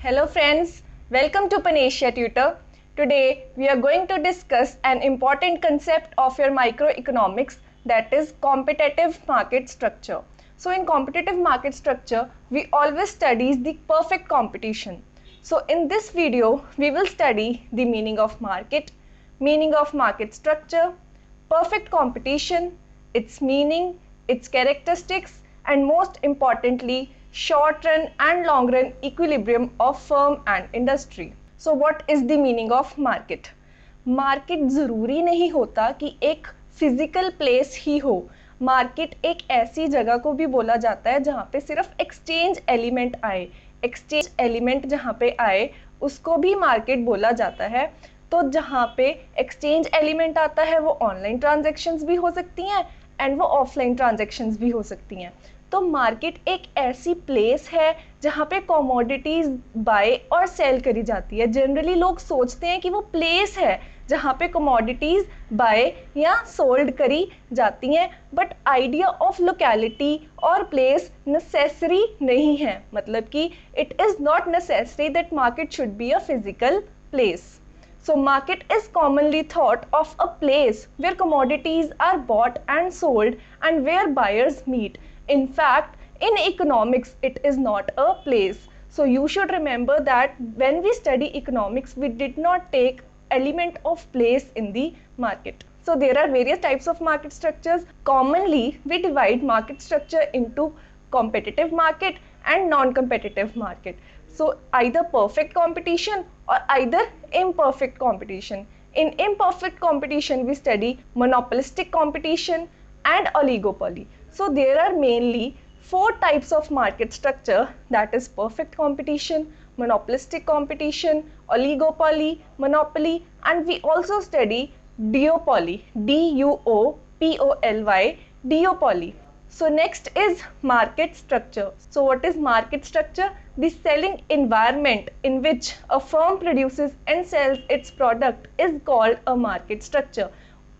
Hello friends, welcome to PanaceaTutor. Today we are going to discuss an important concept of your microeconomics, that is competitive market structure. So in competitive market structure, we always study the perfect competition. So in this video, we will study the meaning of market structure, perfect competition, its meaning, its characteristics, and most importantly, short run and long run equilibrium of firm and industry. So what is the meaning of market? Market ज़रूरी नहीं होता कि एक physical place ही हो. Market एक ऐसी जगह को भी बोला जाता है जहाँ पे सिर्फ एक्सचेंज एलिमेंट आए. एक्सचेंज एलिमेंट जहाँ पे आए उसको भी मार्केट बोला जाता है. तो जहाँ पे एक्सचेंज एलिमेंट आता है वो ऑनलाइन ट्रांजैक्शंस भी हो सकती हैं एंड वो ऑफलाइन ट्रांजैक्शंस भी हो सकती हैं. तो मार्केट एक ऐसी प्लेस है जहाँ पे कमोडिटीज बाय और सेल करी जाती है. जनरली लोग सोचते हैं कि वो प्लेस है जहाँ पे कमोडिटीज बाय या सोल्ड करी जाती हैं, बट आइडिया ऑफ लोकेलिटी और प्लेस नेसेसरी नहीं है. मतलब कि it is not necessary that market should be a physical place. So market is commonly thought of a place where commodities are bought and sold and where buyers meet. In fact, in economics, it is not a place. So you should remember that when we study economics, we did not take element of place in the market. So there are various types of market structures. Commonly, we divide market structure into competitive market and non-competitive market. So either perfect competition or either imperfect competition. In imperfect competition, we study monopolistic competition and oligopoly. So there are mainly four types of market structure, that is perfect competition, monopolistic competition, oligopoly, monopoly, and we also study duopoly, D-U-O-P-O-L-Y, duopoly. So next is market structure. So what is market structure? The selling environment in which a firm produces and sells its product is called a market structure.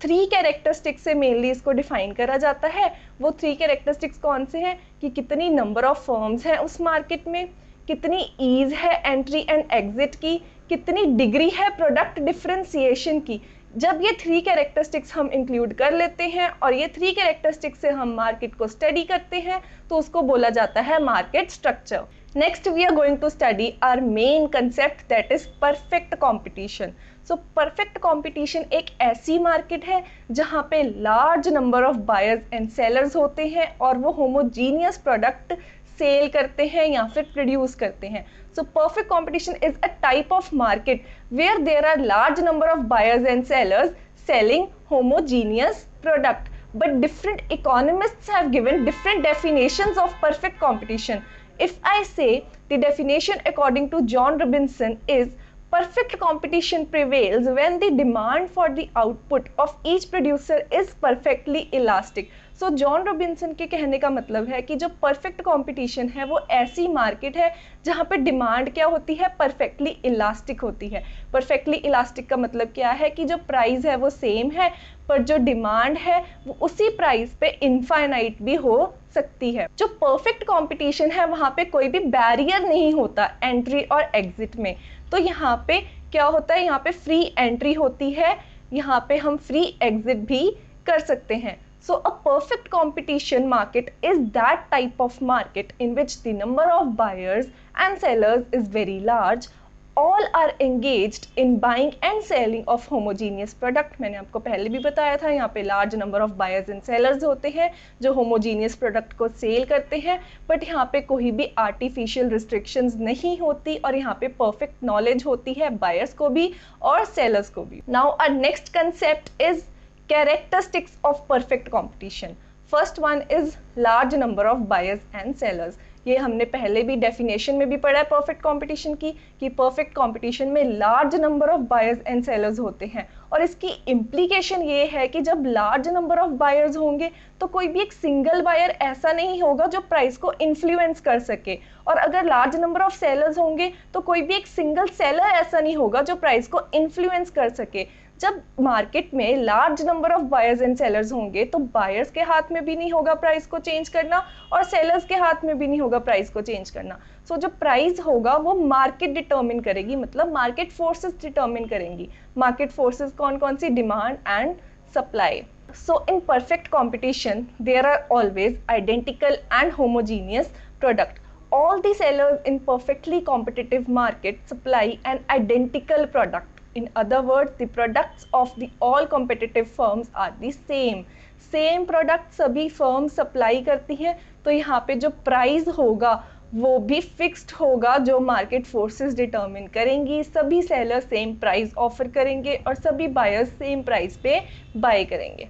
3 characteristics से mainly इसको define करा जाता है. वो 3 characteristics कौन से हैं कि कितनी नंबर ऑफ फर्म्स हैं उस मार्केट में, कितनी ईज है एंट्री एंड एग्जिट की, कितनी डिग्री है प्रोडक्ट डिफरेंशिएशन की. जब ये 3 कैरेक्टरिस्टिक्स हम इंक्लूड कर लेते हैं और ये 3 कैरेक्टरिस्टिक्स से हम मार्केट को स्टडी करते हैं तो उसको बोला जाता है market structure. Next we are going to study our main concept, that is perfect competition. So perfect competition एक ऐसी मार्केट है जहाँ पे large number of buyers and sellers होते हैं और वो होमोजीनियस प्रोडक्ट सेल करते हैं या फिर प्रोड्यूस करते हैं. So perfect competition is a type of market where there are large number of buyers and sellers selling homogeneous product. But different economists have given different definitions of perfect competition. If I say the definition according to John Robinson is perfect competition prevails when the demand for the output of each producer is perfectly elastic. So John Robinson के कहने का मतलब है कि जो perfect competition है वो ऐसी मार्केट है जहाँ पे डिमांड क्या होती है, परफेक्टली इलास्टिक होती है. परफेक्टली इलास्टिक का मतलब क्या है कि जो प्राइस है वो सेम है पर जो डिमांड है वो उसी प्राइस पे इनफाइनाइट भी हो सकती है. जो परफेक्ट कंपटीशन है वहाँ पे कोई भी बैरियर नहीं होता एंट्री और एग्जिट में. तो यहाँ पे क्या होता है, यहाँ पे फ्री एंट्री होती है, यहाँ पे हम फ्री एग्जिट भी कर सकते हैं. So a perfect competition market is that type of market in which the number of buyers and sellers is very large. All are engaged in buying and selling of homogeneous product. मैंने आपको पहले भी बताया था, यहाँ पे large number of buyers and sellers होते हैं जो homogeneous product को sale करते हैं, but यहाँ पे कोई भी artificial restrictions नहीं होती और यहाँ पे perfect knowledge होती है buyers को भी और sellers को भी. Now our next concept is characteristics of perfect competition. First one is large number of buyers and sellers. ये हमने पहले भी डेफिनेशन में भी पढ़ा है परफेक्ट कंपटीशन की कि परफेक्ट कंपटीशन में large number of buyers and sellers होते हैं. और इसकी इम्प्लीकेशन ये है कि जब लार्ज नंबर ऑफ बायर्स होंगे तो कोई भी एक सिंगल बायर ऐसा नहीं होगा जो प्राइस को इन्फ्लुएंस कर सके, और अगर लार्ज नंबर ऑफ सेलर्स होंगे तो कोई भी एक सिंगल सेलर ऐसा नहीं होगा जो प्राइस को इन्फ्लुएंस कर सके. जब मार्केट में large number of buyers and sellers होंगे तो बायर्स के हाथ में भी नहीं होगा प्राइस को चेंज करना और सेलर्स के हाथ में भी नहीं होगा प्राइस को चेंज करना। सो जो प्राइस होगा वो मार्केट डिटर्मिन करेगी, मतलब मार्केट फोर्सेस डिटर्मिन करेंगी। मार्केट फोर्सेस कौन कौन सी? Demand and supply. So in perfect competition, there are always identical and homogeneous product. All the sellers in perfectly competitive market supply an identical product. In other words, the products of the all competitive firms are the same. Same product सभी firms supply करती हैं, तो यहाँ पे जो price होगा वो भी फिक्स्ड होगा, जो मार्केट फोर्सेस डिटरमिन करेंगी। सभी सेलर सेम प्राइस ऑफर करेंगे और सभी बायर्स सेम प्राइस पे बाय करेंगे।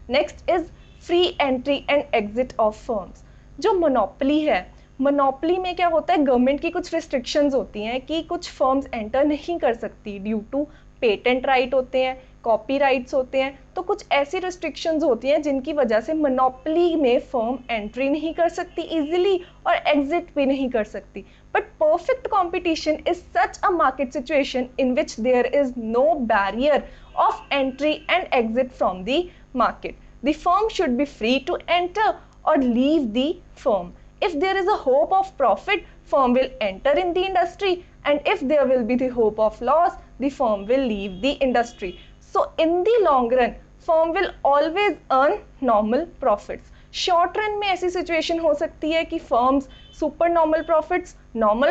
Next is free entry and exit of firms. जो मोनोपोली है, मोनोपोली में क्या होता है, गवर्नमेंट की कुछ रिस्ट्रिक्शंस होती हैं कि कुछ फर्म्स एंटर नहीं कर सकती ड्यू टू पेटेंट राइट होते हैं, कॉपी राइट्स होते हैं। तो कुछ ऐसी रिस्ट्रिक्शंस होती हैं जिनकी वजह से मोनोपोली में फर्म एंट्री नहीं कर सकती इजीली और एग्जिट भी नहीं कर सकती। But perfect competition is such a market situation in which there is no barrier of entry and exit from the market. The firm should be free to enter or leave the firm. If there is a hope of profit, firm will enter in the industry, and if there will be the hope of loss, the firm will leave the industry. So in the long run, firm will always earn normal profits. Short run में ऐसी situation हो सकती है कि firms super normal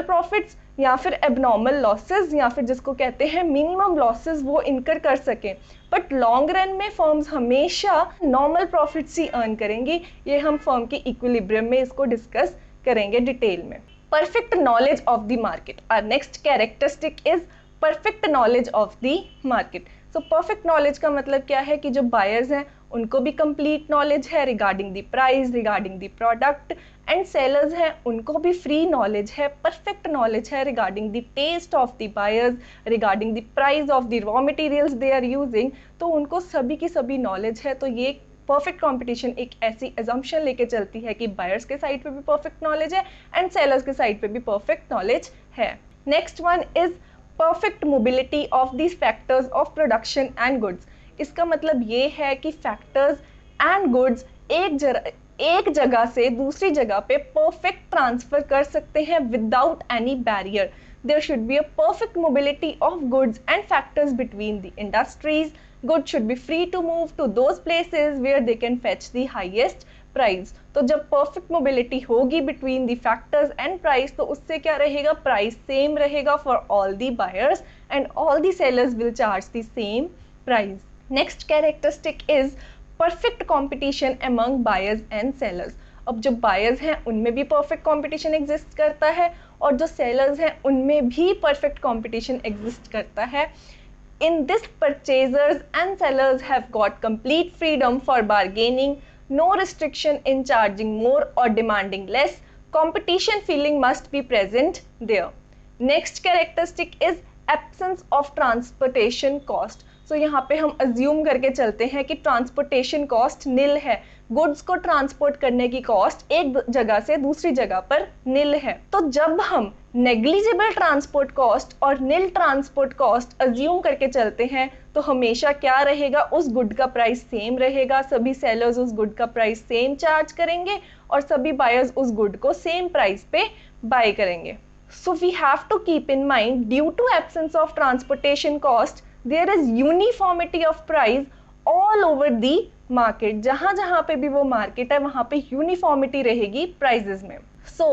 profits या फिर abnormal losses या फिर जिसको कहते हैं मिनिमम लॉसेस वो इनकर कर सकें। बट लॉन्ग रन में फर्म्स हमेशा नॉर्मल प्रॉफिट्स ही अर्न करेंगी। ये हम फर्म के इक्विलिब्रियम में इसको डिस्कस करेंगे डिटेल में। Perfect knowledge of the market. Our next characteristic is perfect knowledge of the market. So perfect knowledge का मतलब क्या है कि जो बायर्स हैं उनको भी कंप्लीट नॉलेज है regarding the price, regarding the product, and sellers हैं उनको भी फ्री नॉलेज है, परफेक्ट नॉलेज है regarding the taste of the buyers, regarding the price of the raw materials they are using. तो उनको सभी की सभी नॉलेज है। तो ये परफेक्ट कंपटीशन एक ऐसी एजम्पशन लेके चलती है कि बायर्स के साइड पे भी परफेक्ट नॉलेज है एंड सेलर्स के साइड पे भी परफेक्ट नॉलेज है। Next one is perfect mobility of these factors of production and goods. इसका मतलब ये है कि फैक्टर्स एंड गुड्स एक जगह से दूसरी जगह पे परफेक्ट ट्रांसफर कर सकते हैं without any barrier. There should be a perfect mobility of goods and factors between the industries. Goods should be free to move to those places where they can fetch the highest price. तो जब perfect mobility होगी between the factors and price, तो उससे क्या रहेगा, price same रहेगा for all the buyers and all the sellers will charge the same price. Next characteristic is perfect competition among buyers and sellers. अब जो buyers हैं उनमें भी परफेक्ट कंपटीशन एग्जिस्ट करता है और जो सेलर्स हैं उनमें भी परफेक्ट कंपटीशन एग्जिस्ट करता है। In this purchasers and sellers have got complete freedom for bargaining, no restriction in charging more और demanding less, competition feeling must be present there. Next characteristic is absence of transportation cost. So यहाँ पे हम assume करके चलते हैं कि transportation cost निल है, goods को ट्रांसपोर्ट करने की कॉस्ट एक जगह से दूसरी जगह पर निल है। तो जब हम नेग्लिजिबल ट्रांसपोर्ट कॉस्ट और निल ट्रांसपोर्ट कॉस्ट अज्यूम करके चलते हैं तो हमेशा क्या रहेगा, उस गुड का प्राइस सेम रहेगा, सभी सेलर्स उस गुड का प्राइस सेम चार्ज करेंगे और सभी बायर्स उस गुड को सेम प्राइस पे बाय करेंगे। So we have to keep in mind, due to absence of transportation cost, there is uniformity of price all over the market. जहाँ जहाँ पे भी वो मार्केट है वहाँ पे uniformity रहेगी prices में। So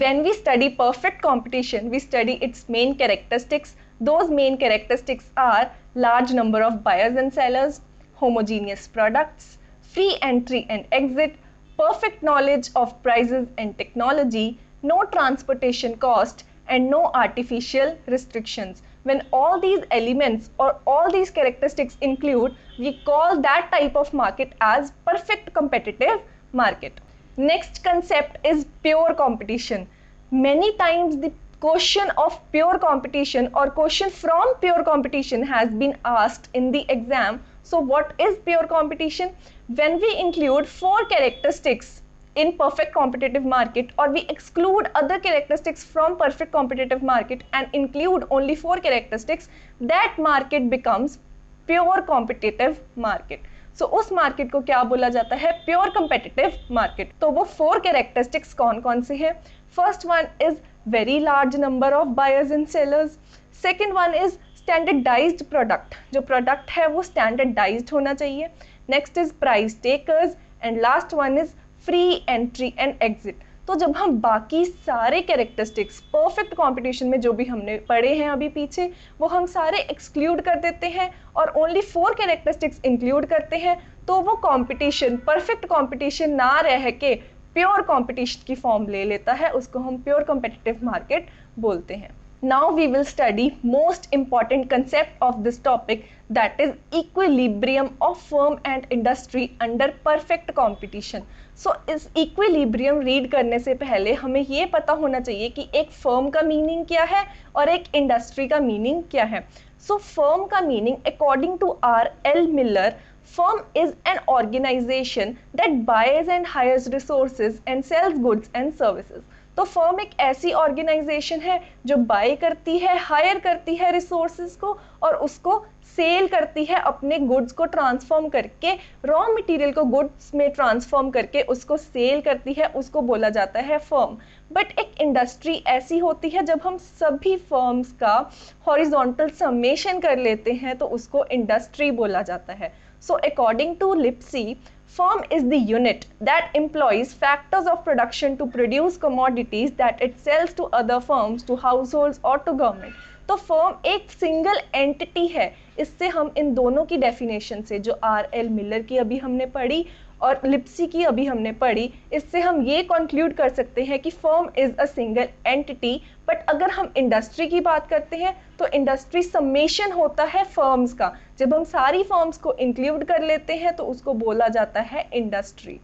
when we study perfect competition, we study its main characteristics. Those main characteristics are large number of buyers and sellers, homogeneous products, free entry and exit, perfect knowledge of prices and technology, no transportation cost, and no artificial restrictions. When all these elements or all these characteristics include, we call that type of market as perfect competitive market. Next concept is pure competition. Many times the question of pure competition or question from pure competition has been asked in the exam. So what is pure competition? When we include 4 characteristics in perfect competitive market, or we exclude other characteristics from perfect competitive market and include only 4 characteristics, that market becomes pure competitive market. So उस market को क्या बोला जाता है? Pure competitive market. तो वो 4 characteristics कौन कौन से हैं? First one is very large number of buyers and sellers. Second one is standardized product, जो प्रोडक्ट है वो स्टैंडर्डाइज्ड होना चाहिए। Next is price takers and last one is free entry and exit. तो जब हम बाकी सारे कैरेक्टरिस्टिक्स परफेक्ट कंपटीशन में जो भी हमने पढ़े हैं अभी पीछे, वो हम सारे एक्सक्लूड कर देते हैं और ओनली 4 कैरेक्टरिस्टिक्स इंक्लूड करते हैं, तो वो कंपटीशन परफेक्ट कंपटीशन ना रह के प्योर कंपटीशन की फॉर्म ले लेता है, उसको हम प्योर कॉम्पिटिटिव मार्केट बोलते हैं। Now we will study most important concept of this topic, that is equilibrium of firm and industry under perfect competition. So इस equilibrium read करने से पहले हमें ये पता होना चाहिए कि एक firm का meaning क्या है और एक industry का meaning क्या है। So firm का meaning according to R.L. Miller, firm is an organization that buys and hires resources and sells goods and services. तो फर्म एक ऐसी ऑर्गेनाइजेशन है जो बाय करती है, हायर करती है रिसोर्सेज को और उसको सेल करती है, अपने गुड्स को ट्रांसफॉर्म करके, रॉ मटेरियल को गुड्स में ट्रांसफॉर्म करके उसको सेल करती है, उसको बोला जाता है फर्म। बट एक इंडस्ट्री ऐसी होती है जब हम सभी फर्म्स का हॉरिजॉन्टल समेशन कर लेते हैं तो उसको इंडस्ट्री बोला जाता है। So according to Lipsey, firm is the unit that employs factors of production to produce commodities that it sells to other firms, to households or to government. तो फर्म एक सिंगल एंटिटी है। इससे हम इन दोनों की डेफिनेशन से, जो R.L. Miller की अभी हमने पढ़ी और लिप्सी की अभी हमने पढ़ी, इससे हम ये कंक्लूड कर सकते हैं कि firm is a single entity. But अगर हम इंडस्ट्री की बात करते हैं तो इंडस्ट्री समेशन होता है फर्म्स का। जब हम सारी फर्म्स को इंक्लूड कर लेते हैं तो उसको बोला जाता है industry.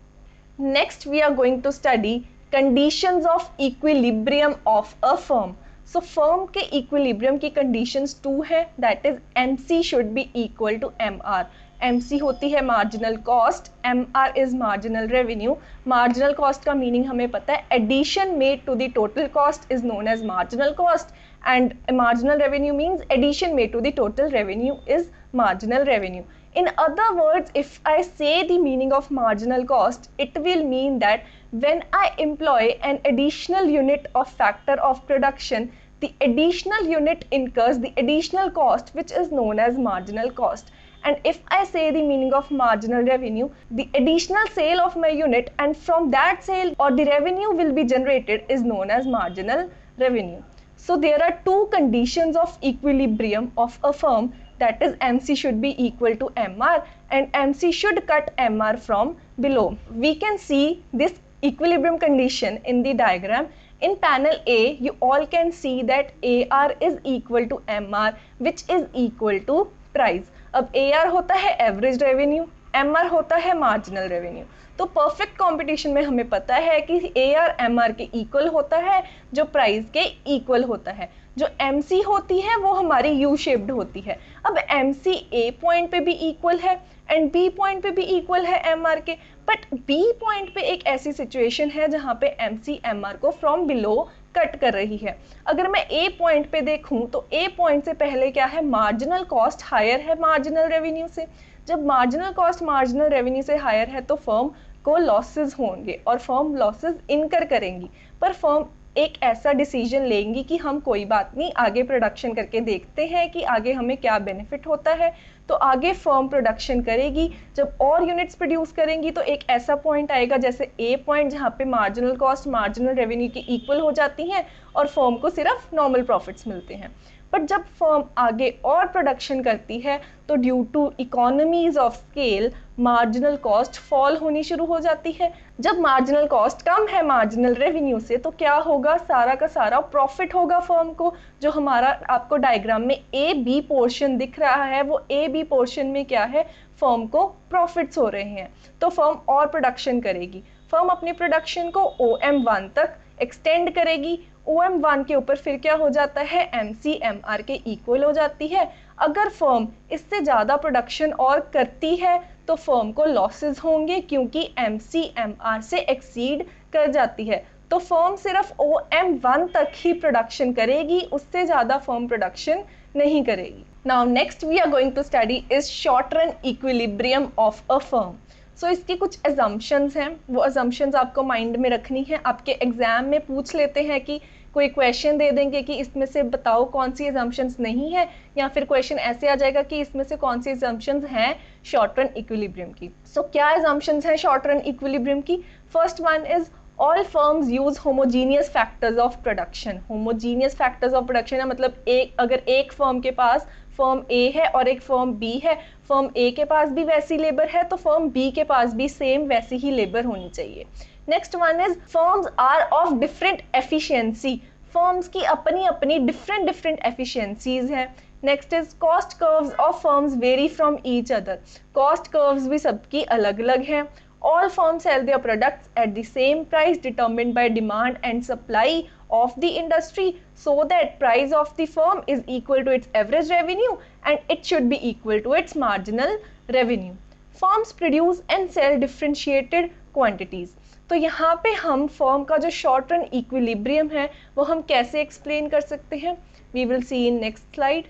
Next we are going to study conditions of equilibrium of a firm. So firm के इक्विलिब्रियम की कंडीशंस 2 है, that is MC should be equal to MR। MC होती है marginal cost, MR is marginal revenue. Marginal cost का meaning हमें पता है, addition made to the total cost is known as marginal cost, and marginal revenue means addition made to the total revenue is marginal revenue. In other words, if I say the meaning of marginal cost, it will mean that when I employ an additional unit of factor of production, the additional unit incurs the additional cost which is known as marginal cost. And if I say the meaning of marginal revenue, the additional sale of my unit and from that sale or the revenue will be generated is known as marginal revenue. So there are 2 conditions of equilibrium of a firm, that is MC should be equal to MR and MC should cut MR from below. We can see this equilibrium condition in the diagram. In panel A, you all can see that AR is equal to MR which is equal to price. अब AR होता है average revenue, MR होता है marginal revenue. तो perfect competition में हमें पता है कि AR MR के इक्वल होता है, जो प्राइस के इक्वल होता है। जो MC होती है वो हमारी यू शेप्ड होती है। अब MC A पॉइंट पे भी इक्वल है एंड B पॉइंट पे भी इक्वल है MR के, बट B पॉइंट पे एक ऐसी सिचुएशन है जहाँ पे MC MR को फ्रॉम बिलो कट कर रही है। अगर मैं A पॉइंट पे देखूं तो A पॉइंट से पहले क्या है, मार्जिनल कॉस्ट हायर है मार्जिनल रेवेन्यू से। जब मार्जिनल कॉस्ट मार्जिनल रेवेन्यू से हायर है तो फर्म को लॉसेस होंगे और फर्म लॉसेस इनकर करेंगी, पर फर्म एक ऐसा डिसीजन लेंगी कि हम कोई बात नहीं, आगे प्रोडक्शन करके देखते हैं कि आगे हमें क्या बेनिफिट होता है। तो आगे फर्म प्रोडक्शन करेगी, जब और यूनिट्स प्रोड्यूस करेंगी तो एक ऐसा पॉइंट आएगा जैसे ए पॉइंट जहाँ पे मार्जिनल कॉस्ट मार्जिनल रेवेन्यू की इक्वल हो जाती हैं और फर्म को सिर्फ नॉर्मल प्रॉफिट्स मिलते हैं। बट जब फर्म आगे और प्रोडक्शन करती है तो due to economies of scale marginal cost fall होनी शुरू हो जाती है। जब मार्जिनल कॉस्ट कम है मार्जिनल रेवेन्यू से तो क्या होगा, सारा का सारा प्रॉफिट होगा फर्म को। जो हमारा आपको डायग्राम में ए बी पोर्शन दिख रहा है वो ए बी पोर्शन में क्या है, फर्म को प्रॉफिट्स हो रहे हैं, तो फर्म और प्रोडक्शन करेगी। फर्म अपनी प्रोडक्शन को OM1 तक एक्सटेंड करेगी। OM1 के ऊपर फिर क्या हो जाता है, MC MR के इक्वल हो जाती है। अगर फर्म इससे ज़्यादा प्रोडक्शन और करती है तो फर्म को लॉसेस होंगे क्योंकि MC MR से एक्सीड कर जाती है। तो फर्म सिर्फ OM1 तक ही प्रोडक्शन करेगी, उससे ज़्यादा फर्म प्रोडक्शन नहीं करेगी। Now next we are going to study is short run equilibrium of a firm. So इसकी कुछ assumptions हैं, वो assumptions आपको mind में रखनी है. आपके एग्जाम में पूछ लेते हैं कि कोई क्वेश्चन दे देंगे कि इसमें से बताओ कौन सी assumptions नहीं है, या फिर क्वेश्चन ऐसे आ जाएगा कि इसमें से कौन सी assumptions हैं short run equilibrium की. So क्या assumptions हैं short run equilibrium की? First one is all firms use homogeneous factors of production. Homogeneous factors of production है मतलब अगर एक फर्म के पास फर्म ए है और एक फर्म बी है, फर्म ए के पास भी वैसी लेबर है तो फर्म बी के पास भी सेम वैसी ही लेबर होनी चाहिए. Next one is firms are of different efficiency. Firms की अपनी अपनी डिफरेंट एफिशिएंसीज हैं. Next is cost curves of firms vary from each other. Cost curves भी सबकी अलग अलग हैं. All firms sell their products at the same price determined by demand and supply of the industry, so that price of the firm is equal to its average revenue and it should be equal to its marginal revenue. Firms produce and sell differentiated quantities. तो यहाँ पे हम firm का जो short run equilibrium है वो हम कैसे एक्सप्लेन कर सकते हैं? We will see in next slide.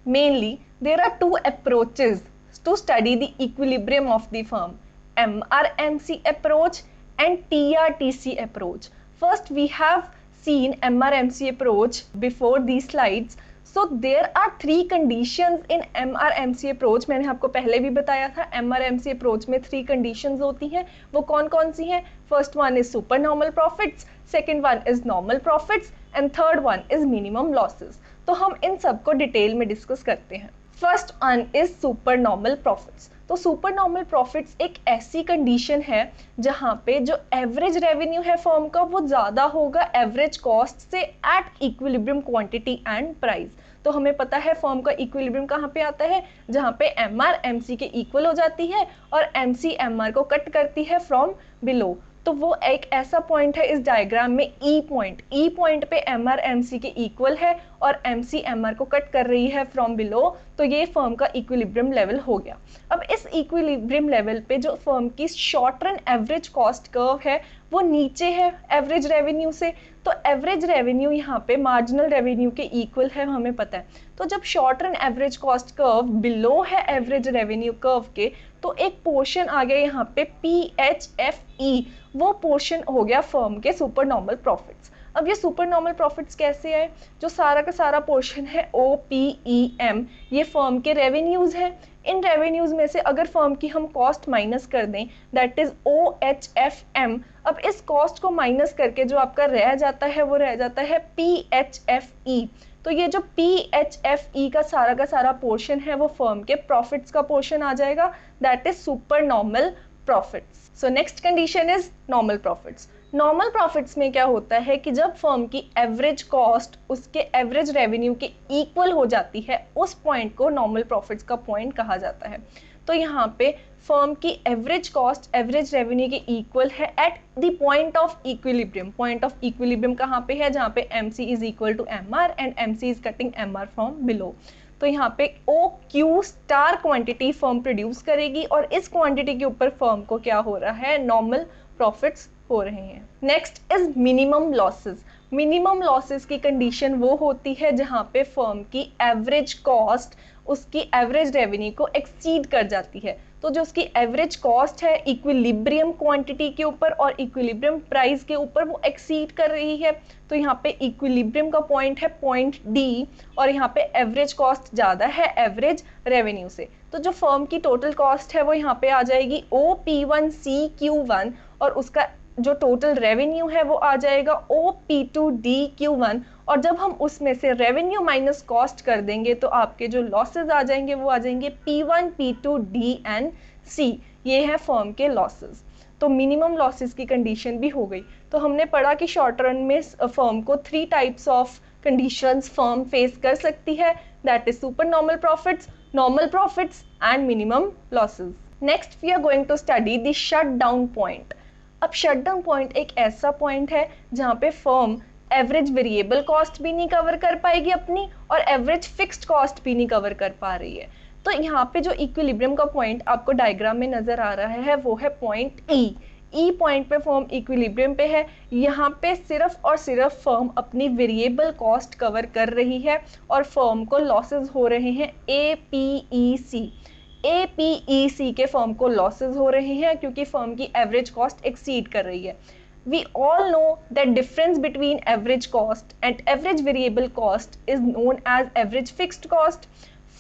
Mainly, there are two approaches to study the equilibrium of the firm. MRMC approach and TRTC approach. First we have seen MRMC approach before these slides. So there are three conditions in MRMC approach. मैंने आपको पहले भी बताया था MRMC approach में 3 conditions होती हैं. वो कौन कौन सी हैं? First one is supernormal profits, second one is normal profits and third one is minimum losses. तो हम इन सब को डिटेल में डिस्कस करते हैं. First one is supernormal profits. तो सुपर नॉर्मल प्रॉफिट्स एक ऐसी कंडीशन है जहाँ पे जो एवरेज रेवेन्यू है फर्म का वो ज़्यादा होगा एवरेज कॉस्ट से at equilibrium quantity and price. तो हमें पता है फर्म का इक्विलिब्रियम कहाँ पे आता है? जहाँ पे एमआर एमसी के इक्वल हो जाती है और एमसी एमआर को कट करती है फ्रॉम बिलो. तो वो एक ऐसा पॉइंट है इस डायग्राम में ई पॉइंट पे एमआर एमसी के इक्वल है और एमसी एमआर को कट कर रही है फ्रॉम बिलो. तो ये फर्म का इक्विलिब्रियम लेवल हो गया. अब इस इक्विलिब्रियम लेवल पे जो फर्म की short run average cost curve है वो नीचे है एवरेज रेवेन्यू से. तो एवरेज रेवेन्यू यहाँ पे मार्जिनल रेवेन्यू के इक्वल है हमें पता है. तो जब short run average cost curve below है एवरेज रेवेन्यू कर्व के तो एक पोर्शन आ गया यहाँ पे PHFE. वो पोर्शन हो गया फर्म के सुपर नॉर्मल प्रॉफिट्स. अब ये सुपर नॉर्मल प्रॉफिट्स कैसे आए? जो सारा का सारा पोर्शन है OPEM ये फर्म के रेवेन्यूज हैं. इन रेवेन्यूज में से अगर फर्म की हम कॉस्ट माइनस कर दें दैट इज OHFM. अब इस कॉस्ट को माइनस करके जो आपका रह जाता है वो रह जाता है PHFE. तो ये जो PHFE का सारा पोर्शन है वो फर्म के प्रॉफिट्स का पोर्शन आ जाएगा that is super normal profits. So next condition is normal profits. Normal profits में क्या होता है कि जब फर्म की एवरेज कॉस्ट उसके एवरेज रेवेन्यू के इक्वल हो जाती है उस पॉइंट को नॉर्मल प्रॉफिट्स का पॉइंट कहा जाता है. तो यहाँ पे फर्म की एवरेज कॉस्ट एवरेज रेवेन्यू के इक्वल है at the point of equilibrium. Point of equilibrium कहाँ पे है? जहाँ पे MC is equal to MR and MC is cutting MR from below. तो यहाँ पे OQ star quantity firm produce करेगी और इस क्वांटिटी के ऊपर फर्म को क्या हो रहा है? नॉर्मल प्रॉफिट्स हो रहे हैं. Next is minimum losses. Minimum losses की कंडीशन वो होती है जहाँ पे फर्म की एवरेज कॉस्ट उसकी एवरेज रेवेन्यू को एक्सीड कर जाती है. तो जो उसकी एवरेज कॉस्ट है इक्विलिब्रियम क्वांटिटी के ऊपर और इक्विलिब्रियम प्राइस के ऊपर वो एक्सीड कर रही है. तो यहाँ पे इक्विलिब्रियम का पॉइंट है पॉइंट D और यहाँ पे एवरेज कॉस्ट ज़्यादा है एवरेज रेवेन्यू से. तो जो फर्म की टोटल कॉस्ट है वो यहाँ पे आ जाएगी OP1CQ1 और उसका जो टोटल रेवेन्यू है वो आ जाएगा OP2DQ1. और जब हम उसमें से रेवेन्यू माइनस कॉस्ट कर देंगे तो आपके जो लॉसेस आ जाएंगे वो आ जाएंगे P1, P2, D and C. ये है फर्म के लॉसेस. तो मिनिमम लॉसेस की कंडीशन भी हो गई. तो हमने पढ़ा कि शॉर्ट रन में फर्म को 3 types of conditions firm face कर सकती है that is super normal profits, normal profits and minimum losses. Next we are going to study the shut down point. अब शट डाउन पॉइंट एक ऐसा point है जहाँ पे फर्म एवरेज वेरिएबल कॉस्ट भी नहीं कवर कर पाएगी अपनी और एवरेज फिक्स्ड कॉस्ट भी नहीं कवर कर पा रही है. तो यहाँ पे जो इक्विलिब्रियम का पॉइंट आपको डायग्राम में नजर आ रहा है वो है पॉइंट E. ई पॉइंट पे फर्म इक्विलिब्रियम पे है, यहाँ पे सिर्फ और सिर्फ फर्म अपनी वेरिएबल कॉस्ट कवर कर रही है और फर्म को लॉसेस हो रहे हैं एपीईसी के फर्म को लॉसेस हो रहे हैं क्योंकि फर्म की एवरेज कॉस्ट एक्सीड कर रही है. We all know that difference between average cost and average variable cost is known as average fixed cost.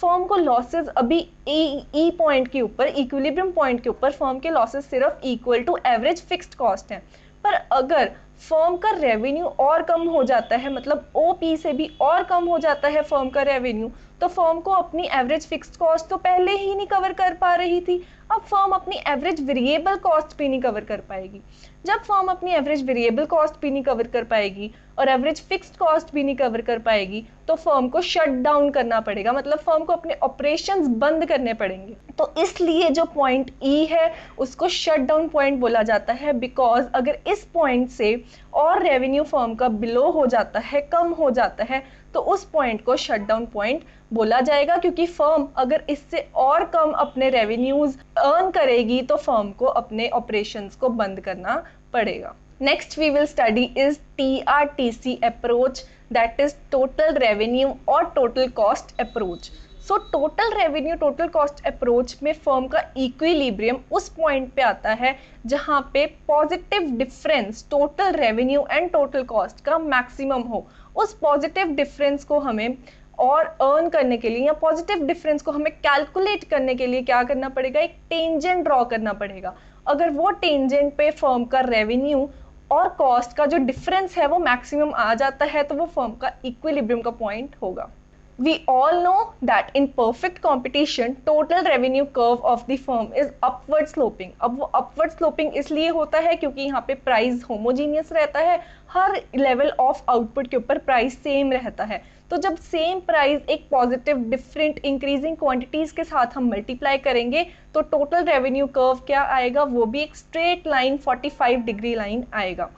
Firm को लॉसेस अभी ई पॉइंट के ऊपर, इक्विलिब्रियम पॉइंट के ऊपर फर्म के लॉसेस सिर्फ equal to average fixed cost हैं. पर अगर फर्म का रेवेन्यू और कम हो जाता है, मतलब ओपी से भी और कम हो जाता है फर्म का रेवेन्यू, तो फर्म को अपनी एवरेज फिक्स्ड कॉस्ट तो पहले ही नहीं कवर कर पा रही थी, अब फर्म अपनी एवरेज वेरिएबल कॉस्ट भी नहीं कवर कर पाएगी. जब फर्म अपनी एवरेज वेरिएबल कॉस्ट भी नहीं कवर कर पाएगी और एवरेज फिक्स्ड कॉस्ट भी नहीं कवर कर पाएगी तो फर्म को शट डाउन करना पड़ेगा, मतलब फर्म को अपने ऑपरेशंस बंद करने पड़ेंगे. तो इसलिए जो पॉइंट ई है उसको शट डाउन पॉइंट बोला जाता है, बिकॉज अगर इस पॉइंट से और रेवेन्यू फर्म का बिलो हो जाता है, कम हो जाता है, तो उस पॉइंट को शट डाउन पॉइंट बोला जाएगा, क्योंकि फर्म अगर इससे और कम अपने रेवेन्यूज अर्न करेगी तो फर्म को अपने ऑपरेशंस को बंद करना पड़ेगा. Next we will study is TRTC approach, that is total revenue और total cost approach. So total revenue total cost approach में फर्म का इक्विलिब्रियम उस पॉइंट पे आता है जहाँ पे positive difference total revenue and total cost का मैक्सिमम हो. उस पॉजिटिव डिफरेंस को हमें और अर्न करने के लिए या पॉजिटिव डिफरेंस को हमें कैलकुलेट करने के लिए क्या करना पड़ेगा, एक टेंजेंट ड्रॉ करना पड़ेगा. अगर वो टेंजेंट पे फर्म का रेवेन्यू और कॉस्ट का जो डिफरेंस है वो मैक्सिमम आ जाता है तो वो फर्म का इक्विलिब्रियम का पॉइंट होगा. We all know that in perfect competition, total revenue curve of the firm is upward sloping. अब वो upward sloping इसलिए होता है क्योंकि यहाँ पे प्राइस होमोजीनियस रहता है, हर लेवल ऑफ आउटपुट के ऊपर प्राइस सेम रहता है. तो जब सेम प्राइस एक पॉजिटिव डिफरेंट इंक्रीजिंग क्वांटिटीज के साथ हम मल्टीप्लाई करेंगे तो टोटल रेवेन्यू कर्व क्या आएगा, वो भी एक स्ट्रेट लाइन 45 डिग्री लाइन आएगा.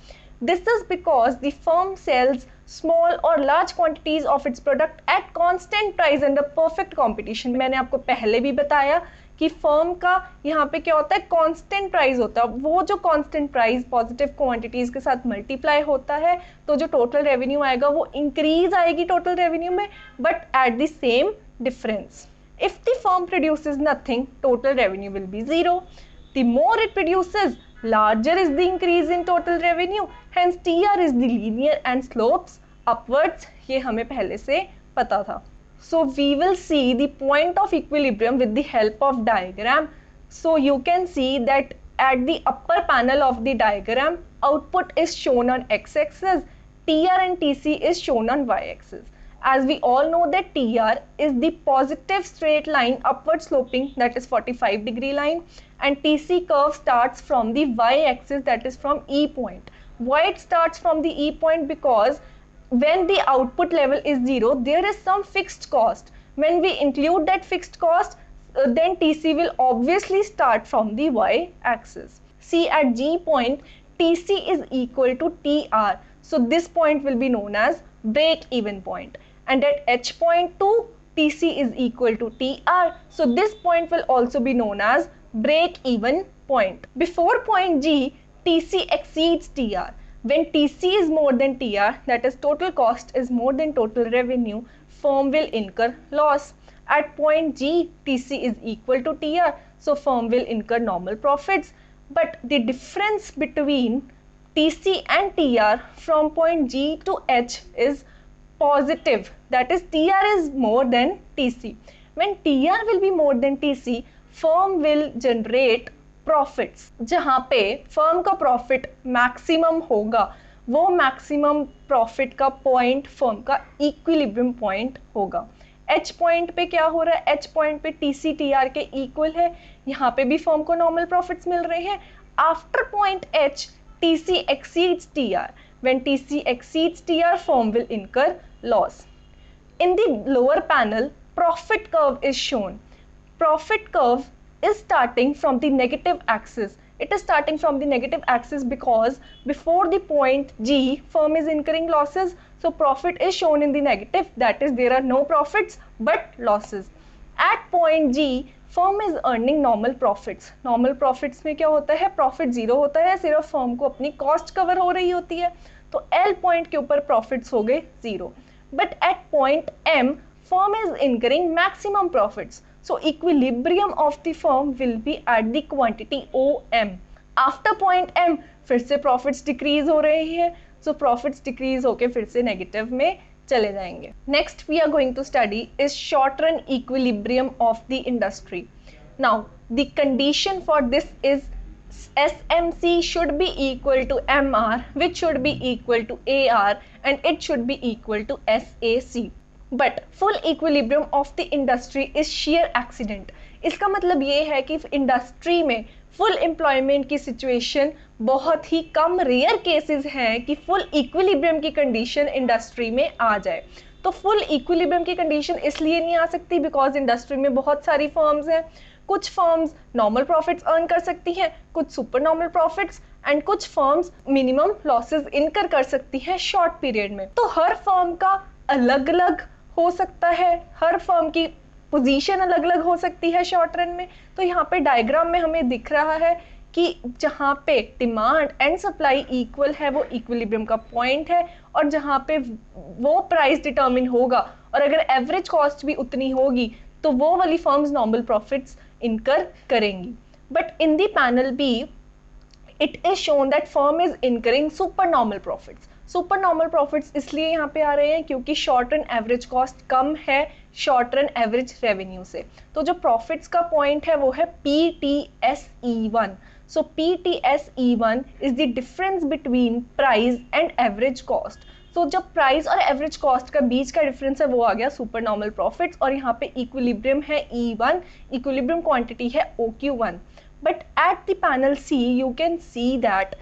This is because the firm sells small or large quantities of its product at constant price under perfect competition. मैंने आपको पहले भी बताया कि फर्म का यहाँ पे क्या होता है, कांस्टेंट प्राइस होता है. वो जो कांस्टेंट प्राइस पॉजिटिव क्वांटिटीज के साथ मल्टीप्लाई होता है तो जो टोटल रेवेन्यू आएगा वो इंक्रीज आएगी टोटल रेवेन्यू में, but at the same difference. If the firm produces nothing, total revenue will be zero. The more it produces, larger is the increase in total revenue, hence TR is the linear and slopes upwards. ये हमें पहले से पता था. So we will see the point of equilibrium with the help of diagram. So you can see that at the upper panel of the diagram, output is shown on x-axis, TR and TC is shown on y-axis. As we all know that TR is the positive straight line upward sloping, that is 45 degree line, and TC curve starts from the y-axis, that is from E point. Why it starts from the E point? Because when the output level is 0, there is some fixed cost. When we include that fixed cost, then TC will obviously start from the y-axis. See, at G point, TC is equal to TR. So this point will be known as break-even point. And at H point too, TC is equal to TR. So this point will also be known as break-even point. Before point G, TC exceeds TR. When TC is more than TR, that is total cost is more than total revenue, firm will incur loss. At point G, TC is equal to TR, so firm will incur normal profits. But the difference between TC and TR from point G to H is positive, that is TR is more than TC. When TR will be more than TC, firm will generate profits. जहाँ पे firm का profit maximum होगा, वो maximum profit का point firm का equilibrium point होगा. H point पे क्या हो रहा है, H point पे TC TR के equal है, यहाँ पे भी firm को normal profits मिल रहे हैं. After point H, TC exceeds TR. When TC exceeds TR, firm will incur loss. In the lower panel, profit curve is shown. Profit curve is starting from the negative axis. It is starting from the negative axis because before the point G, firm is incurring losses. So profit is shown in the negative. That is, there are no profits but losses. At point G, firm is earning normal profits. Normal profits में क्या होता है, profit zero होता है, सिर्फ firm को अपनी cost cover हो रही होती है. तो एल पॉइंट के ऊपर प्रॉफिट्स हो गए zero. But at point M, firm is incurring maximum profits. So equilibrium of the firm will be at the quantity OM. After point M, फिर से profits decrease हो रहे हैं. So profits decrease होके फिर से negative में चले जाएंगे. Next we are going to study is short run equilibrium of the industry. Now the condition for this is SMC should be equal to MR, which should be equal to AR, and it should be equal to SAC. But full equilibrium of the industry is share accident. इसका मतलब ये है कि industry में full employment की situation बहुत ही कम, rare cases हैं कि फुल इक्विलिब्रियम की कंडीशन इंडस्ट्री में आ जाए. तो फुल इक्विलिब्रियम की कंडीशन इसलिए नहीं आ सकती बिकॉज इंडस्ट्री में बहुत सारी फर्म्स हैं. कुछ फर्म्स नॉर्मल प्रॉफिट्स अर्न कर सकती हैं, कुछ सुपर नॉर्मल प्रॉफिट्स, एंड कुछ फर्म्स मिनिमम लॉसेस इनकर कर सकती हैं शॉर्ट पीरियड में. तो हर फर्म का अलग अलग हो सकता है, हर फर्म की पोजीशन अलग अलग हो सकती है शॉर्ट रन में. तो यहाँ पे डायग्राम में हमें दिख रहा है कि जहाँ पे डिमांड एंड सप्लाई इक्वल है वो इक्विलिब्रियम का पॉइंट है, और जहाँ पे वो प्राइस डिटरमिन होगा और अगर एवरेज कॉस्ट भी उतनी होगी तो वो वाली फर्म्स नॉर्मल प्रॉफिट्स इनकर करेंगी. But in the panel B it is shown that firm is incurring super normal profits. Super normal profits इसलिए यहाँ पे आ रहे हैं क्योंकि शॉर्ट रन एवरेज कॉस्ट कम है शॉर्ट रन एवरेज रेवेन्यू से. तो जो प्रॉफिट्स का पॉइंट है वो है PTSE1. So PTSE1 is the difference between price and average cost. तो जब प्राइस और एवरेज कॉस्ट का बीच का डिफरेंस है वो आ गया सुपर नॉर्मल प्रॉफिट्स, और यहाँ पे इक्विलिब्रियम है E1, इक्विलिब्रियम क्वांटिटी है OQ1. But at the panel C you can see that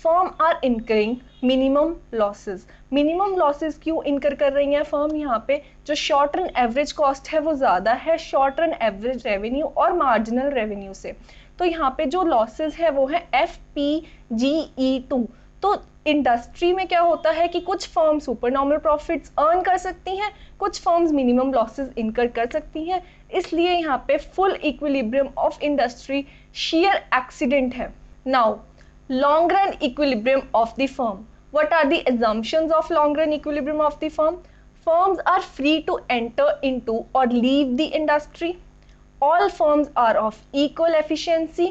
firm are incurring minimum losses. Minimum losses क्यों इनकर कर रही हैं फर्म? यहाँ पे जो शॉर्ट रन एवरेज कॉस्ट है वो ज़्यादा है शॉर्ट रन एवरेज रेवेन्यू और मार्जिनल रेवेन्यू से. तो यहाँ पे जो लॉसेस है वो है FPGE2. तो इंडस्ट्री में क्या होता है कि कुछ firm super normal profits earn कर सकती हैं, कुछ फर्म्स मिनिमम लॉसेस इनकर कर सकती हैं. इसलिए यहाँ पे full equilibrium of industry share accident है. Now long run equilibrium of the firm. What are the assumptions of long run equilibrium of the firm? Firms are free to enter into or leave the industry. All firms are of equal efficiency.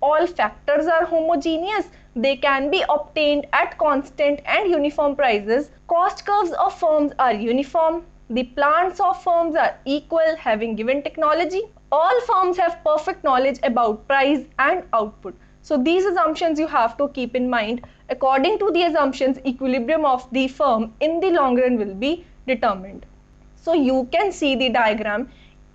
All factors are homogeneous. They can be obtained at constant and uniform prices. Cost curves of firms are uniform. The plants of firms are equal, having given technology. All firms have perfect knowledge about price and output. So these assumptions you have to keep in mind. According to the assumptions, equilibrium of the firm in the long run will be determined. So you can see the diagram.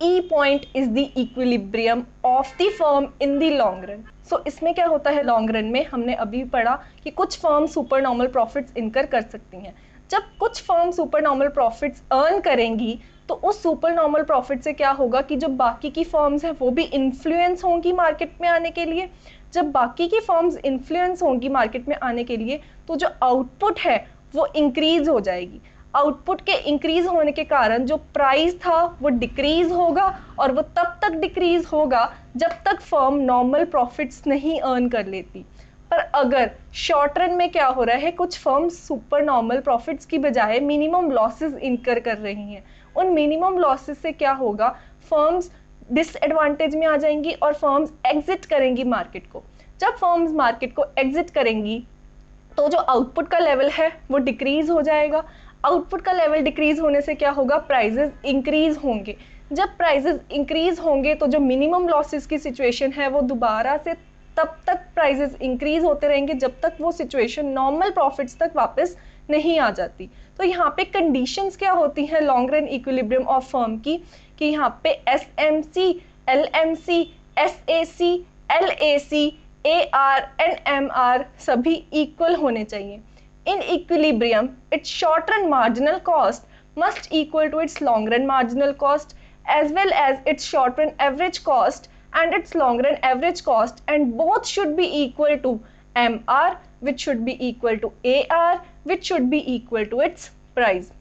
E point is the equilibrium of the firm in the long run. So इसमें क्या होता है long run में, हमने अभी पढ़ा कि कुछ फर्म सुपर नॉर्मल प्रॉफिट्स इनकर कर सकती हैं. जब कुछ firm super normal profits earn करेंगी तो उस सुपर नॉर्मल प्रॉफिट से क्या होगा कि जो बाकी की फर्म्स हैं वो भी इन्फ्लुएंस होंगी मार्केट में आने के लिए. जब बाकी की फर्म्स इन्फ्लुएंस होंगी मार्केट में आने के लिए तो जो आउटपुट है वो इंक्रीज हो जाएगी. आउटपुट के इंक्रीज होने के कारण जो प्राइस था वो डिक्रीज होगा, और वो तब तक डिक्रीज होगा जब तक फर्म नॉर्मल प्रॉफिट्स नहीं अर्न कर लेती. पर अगर शॉर्ट रन में क्या हो रहा है, कुछ फर्म्स सुपर नॉर्मल प्रॉफिट्स की बजाय मिनिमम लॉसेस इनकर कर रही हैं. उन मिनिमम लॉसेस से क्या होगा, फर्म्स डिसएडवांटेज में आ जाएंगी और फर्म्स एग्जिट करेंगी मार्केट को. जब फर्म्स मार्केट को एग्जिट करेंगी तो जो आउटपुट का लेवल है वो डिक्रीज हो जाएगा. आउटपुट का लेवल डिक्रीज होने से क्या होगा, प्राइजेस इंक्रीज होंगे. जब प्राइजेस इंक्रीज होंगे तो जो मिनिमम लॉसेस की सिचुएशन है वो दोबारा से तब तक प्राइजेस इंक्रीज होते रहेंगे जब तक वो सिचुएशन नॉर्मल प्रॉफिट्स तक वापस नहीं आ जाती. तो यहाँ पे कंडीशंस क्या होती हैं long run equilibrium of firm की, कि यहाँ पे SMC, LMC, SAC, LAC, AR and MR सभी इक्वल होने चाहिए. In equilibrium, its short run marginal cost must equal to its long run marginal cost as well as its short run average cost and its long run average cost, and both should be equal to MR, which should be equal to AR, which should be equal to its price.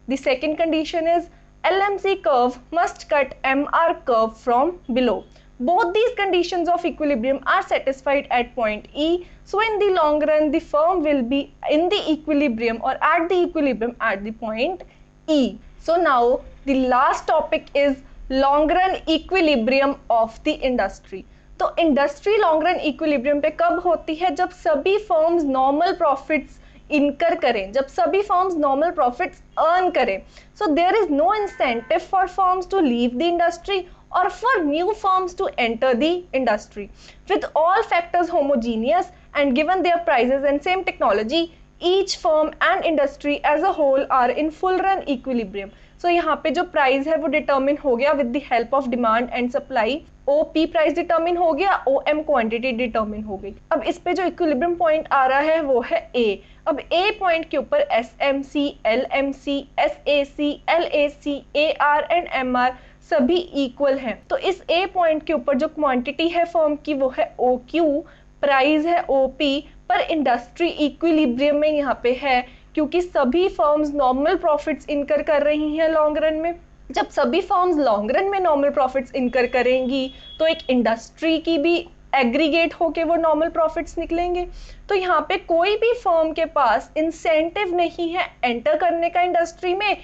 The second condition is LMC curve must cut MR curve from below. Both these conditions of equilibrium are satisfied at point E. So in the long run, the firm will be in the equilibrium or at the equilibrium at the point E. So now the last topic is long run equilibrium of the industry. तो industry long run equilibrium पे कब होती है? जब सभी firms normal profits इनकर करें, जब सभी फर्म्स नॉर्मल प्रॉफिट्स अर्न करें. So there is no incentive for firms to leave the industry or for new firms to enter the industry. With all factors homogeneous and given their prices and same technology, each firm and industry as a whole are in full run equilibrium. So यहाँ पे जो price है वो determine हो गया with the help of demand and supply. OP price determine हो गया, OM quantity determine हो गई. अब इस पे जो इक्विलिब्रियम पॉइंट आ रहा है वो है A. अब A पॉइंट के ऊपर SMC, LMC, SAC, LAC, AR and MR सभी इक्वल हैं. तो इस A पॉइंट के ऊपर जो क्वांटिटी है फर्म की वो है OQ, प्राइस है OP, पर इंडस्ट्री इक्विलिब्रियम में यहाँ पे है क्योंकि सभी फर्म्स नॉर्मल प्रॉफिट्स इनकर कर रही हैं लॉन्ग रन में. जब सभी फर्म्स लॉन्ग रन में नॉर्मल प्रॉफिट्स इनकर करेंगी तो एक इंडस्ट्री की भी एग्रीगेट होके वो नॉर्मल प्रॉफिट्स निकलेंगे. तो यहाँ पे कोई भी फर्म के पास इंसेंटिव नहीं है एंटर करने का इंडस्ट्री में.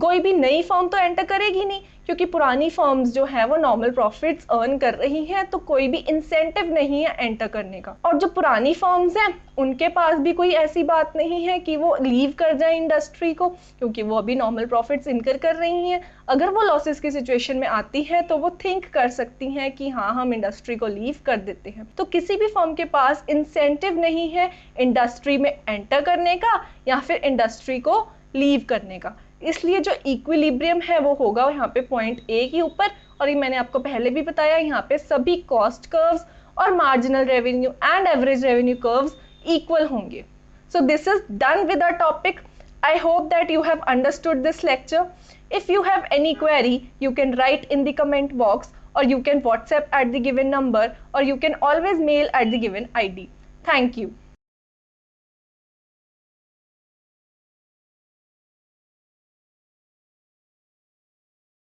कोई भी नई फर्म तो एंटर करेगी नहीं क्योंकि पुरानी फर्म्स जो है वो नॉर्मल प्रॉफिट्स अर्न कर रही हैं, तो कोई भी इंसेंटिव नहीं है एंटर करने का. और जो पुरानी फर्म्स हैं उनके पास भी कोई ऐसी बात नहीं है कि वो लीव कर जाए इंडस्ट्री को क्योंकि वो अभी नॉर्मल प्रॉफिट्स इनकर कर रही हैं. अगर वो लॉसेस की सिचुएशन में आती है तो वो थिंक कर सकती हैं कि हाँ हम इंडस्ट्री को लीव कर देते हैं. तो किसी भी फर्म के पास इंसेंटिव नहीं है इंडस्ट्री में एंटर करने का या फिर इंडस्ट्री को लीव करने का. इसलिए जो इक्विलिब्रियम है वो होगा यहाँ पे पॉइंट A के ऊपर. और ये मैंने आपको पहले भी बताया, यहाँ पे सभी कॉस्ट कर्व्स और marginal revenue and average revenue curves equal होंगे. So this is done with our topic. I hope that you have understood this lecture. If you have any query you can write in the comment box, or you can WhatsApp at the given number, or you can always mail at the given ID. Thank you.